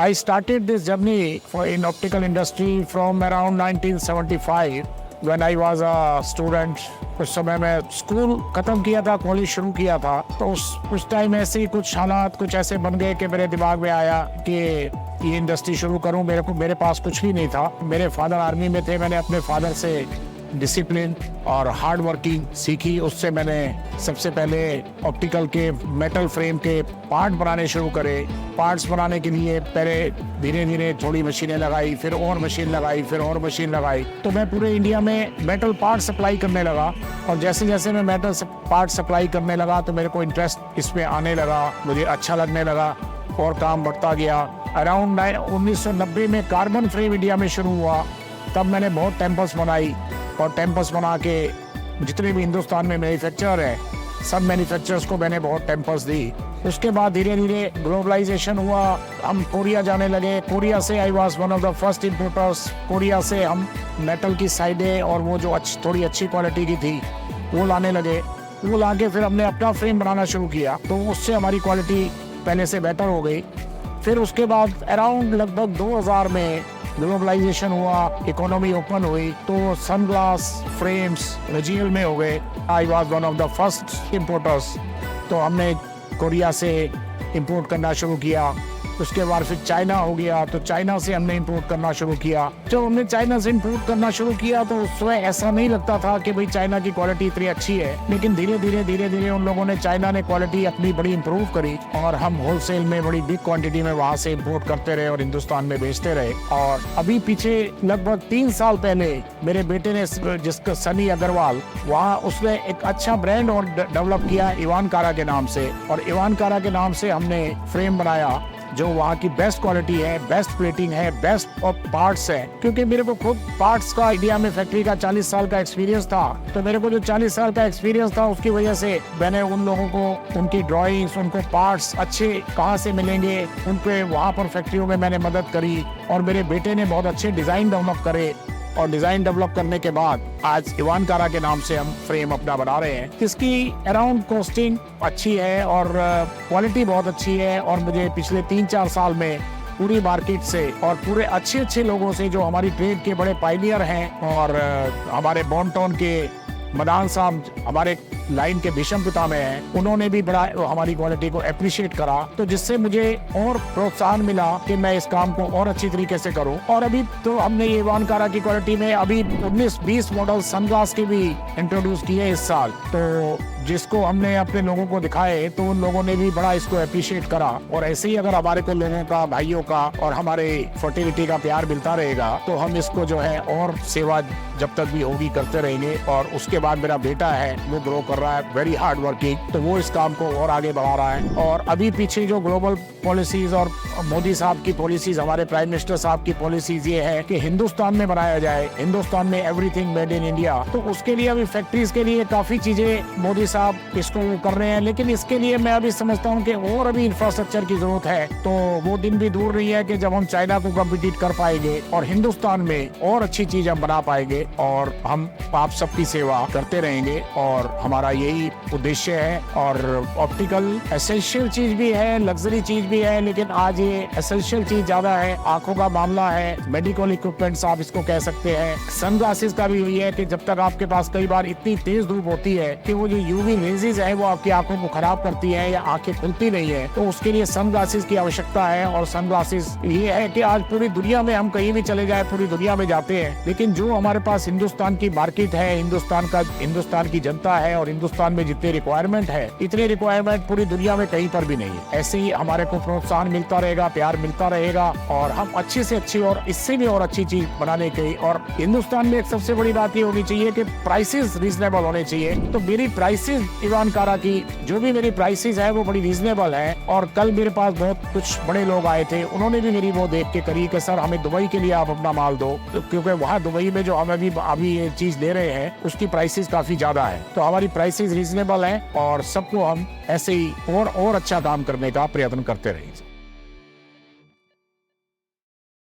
I started this journey in optical industry from around 1975 when I was a student. उस समय मैं school खत्म किया था, कॉलेज शुरू किया था, तो उस टाइम ऐसे ही कुछ हालात कुछ ऐसे बन गए कि मेरे दिमाग में आया कि ये इंडस्ट्री शुरू करूं। मेरे पास कुछ भी नहीं था। मेरे फादर आर्मी में थे। मैंने अपने फादर से डिसिप्लिन और हार्ड वर्किंग सीखी। उससे मैंने सबसे पहले ऑप्टिकल के मेटल फ्रेम के पार्ट बनाने शुरू करे। पार्ट्स बनाने के लिए पहले धीरे धीरे थोड़ी मशीनें लगाई, फिर और मशीन लगाई, फिर और मशीन लगाई, तो मैं पूरे इंडिया में मेटल पार्ट सप्लाई करने लगा। और जैसे जैसे मैं मेटल पार्ट सप्लाई करने लगा तो मेरे को इंटरेस्ट इसमें आने लगा, मुझे अच्छा लगने लगा और काम बढ़ता गया। अराउंड 1990 में कार्बन फ्रेम इंडिया में शुरू हुआ। तब मैंने बहुत टेम्पल्स बनाई और टेम्पल्स बना के जितने भी हिंदुस्तान में मैन्युफैक्चरर है सब मैन्युफैक्चरर्स को मैंने बहुत टेम्पल्स दी। उसके बाद धीरे धीरे ग्लोबलाइजेशन हुआ। हम कोरिया जाने लगे। कोरिया से I was one of the first importers. Korea से हम मेटल की साइडें और वो जो थोड़ी अच्छी क्वालिटी की थी वो लाने लगे। वो ला के फिर हमने अपना फ्रेम बनाना शुरू किया, तो उससे हमारी क्वालिटी पहले से बेटर हो गई। फिर उसके बाद अराउंड लगभग 2000 में ग्लोबलाइजेशन हुआ, इकोनॉमी ओपन हुई, तो सनग्लास फ्रेम्स रिजियल में हो गए। I was one of the first importers. तो हमने कोरिया से इंपोर्ट करना शुरू किया। उसके बाद फिर चाइना हो गया, तो चाइना से हमने इंपोर्ट करना शुरू किया। जब हमने चाइना से इंपोर्ट करना शुरू किया तो उस समय ऐसा नहीं लगता था कि भाई चाइना की क्वालिटी इतनी अच्छी है, लेकिन धीरे धीरे उन लोगों ने, चाइना ने क्वालिटी अपनी बड़ी इंप्रूव करी और हम होलसेल में बड़ी बिग क्वांटिटी में वहाँ से इंपोर्ट करते रहे और हिंदुस्तान में बेचते रहे। और अभी पीछे लगभग 3 साल पहले मेरे बेटे ने, जिसका सनी अग्रवाल, वहाँ उसने एक अच्छा ब्रांड और डेवलप किया इवान कारा के नाम से। और इवान कारा के नाम से हमने फ्रेम बनाया जो वहाँ की बेस्ट क्वालिटी है, बेस्ट प्लेटिंग है, बेस्ट ऑफ पार्ट्स है। क्योंकि मेरे को खुद पार्ट्स का इंडिया में फैक्ट्री का 40 साल का एक्सपीरियंस था, तो मेरे को जो 40 साल का एक्सपीरियंस था उसकी वजह से मैंने उन लोगों को उनकी ड्राइंग्स, उनको पार्ट्स अच्छे कहाँ से मिलेंगे, उनके वहाँ पर फैक्ट्रियों में मैंने मदद करी। और मेरे बेटे ने बहुत अच्छे डिजाइन डेवलप करे और डिजाइन डेवलप करने के बाद आज इवान कारा के नाम से हम फ्रेम अपना बना रहे हैं। इसकी अराउंड कॉस्टिंग अच्छी है और क्वालिटी बहुत अच्छी है। और मुझे पिछले 3-4 साल में पूरी मार्केट से और पूरे अच्छे लोगों से, जो हमारी ट्रेड के बड़े पायनियर हैं, और हमारे बॉन्टॉन के मदान साहब हमारे लाइन के भीषम पिता में हैं, उन्होंने भी बड़ा हमारी क्वालिटी को अप्रिशिएट करा, तो जिससे मुझे और प्रोत्साहन मिला कि मैं इस काम को और अच्छी तरीके से करूं। और अभी तो हमने ये इवान कारा की क्वालिटी में अभी 19-20 मॉडल सनग्लास के भी इंट्रोड्यूस किए इस साल, तो जिसको हमने अपने लोगों को दिखाए तो उन लोगों ने भी बड़ा इसको अप्रिशिएट करा। और ऐसे ही अगर हमारे को लोगों का, भाइयों का और हमारे फर्टिलिटी का प्यार मिलता रहेगा तो हम इसको जो है और सेवा जब तक भी होगी करते रहेंगे। और उसके बाद मेरा बेटा है वो ग्रो कर रहा है, वेरी हार्ड वर्किंग, तो वो इस काम को और आगे बढ़ा रहा है। और अभी पीछे जो ग्लोबल पॉलिसीज और मोदी साहब की पॉलिसीज, हमारे प्राइम मिनिस्टर साहब की पॉलिसीज ये है कि हिंदुस्तान में बनाया जाए, हिंदुस्तान में एवरीथिंग मेड इन इंडिया। तो उसके लिए अभी फैक्ट्रीज के लिए काफी चीजें मोदी साहब इसको कर रहे हैं, लेकिन इसके लिए मैं अभी समझता हूँ कि और अभी इंफ्रास्ट्रक्चर की जरूरत है। तो वो दिन भी दूर नहीं है कि जब हम चाइना को कम्पिटिट कर पाएंगे और हिंदुस्तान में और अच्छी चीज हम बना पाएंगे और हम आप सबकी सेवा करते रहेंगे। और हमारा यही उद्देश्य है। और ऑप्टिकल एसेंशियल चीज भी है, लग्जरी चीज भी है, लेकिन आज ये एसेंशियल चीज ज्यादा है। आंखों का मामला है, मेडिकल इक्विपमेंट्स आप इसको कह सकते हैं। सनग्लासेस का भी हुई है कि जब तक आपके पास कई बार इतनी तेज धूप होती है कि वो जो यूवी रेजेस है वो आपकी आंखों को खराब करती है या आंखें खुलती नहीं है, तो उसके लिए सनग्लासेस की आवश्यकता है। और सनग्लासेस ये है कि आज पूरी दुनिया में हम कहीं भी चले जाए, पूरी दुनिया में जाते हैं, लेकिन जो हमारे पास हिंदुस्तान की मार्केट है, हिंदुस्तान की जनता है और हिंदुस्तान में जितने रिक्वायरमेंट है, इतने रिक्वायरमेंट पूरी दुनिया में कहीं पर भी नहीं है। ऐसे ही हमारे को प्रोत्साहन मिलता रहेगा, प्यार मिलता रहेगा और हम अच्छी से अच्छी और इससे भी और अच्छी चीज बनाने की। और हिंदुस्तान में एक सबसे बड़ी बात ये होनी चाहिए कि प्राइसेस रीजनेबल होने चाहिए। तो मेरी प्राइसेस इवान कारा की जो भी मेरी प्राइसेस है वो बड़ी रीजनेबल है। और कल मेरे पास बहुत कुछ बड़े लोग आए थे, उन्होंने भी मेरी वो देख के करी कि सर हमें दुबई के लिए आप अपना माल दो, क्योंकि वहाँ दुबई में जो हम अभी ये चीज ले रहे हैं उसकी प्राइसेस काफी ज्यादा है। तो हमारी प्राइसेस रीजनेबल है और सबको हम ऐसे ही और अच्छा काम करने का प्रयत्न करते रहेंगे।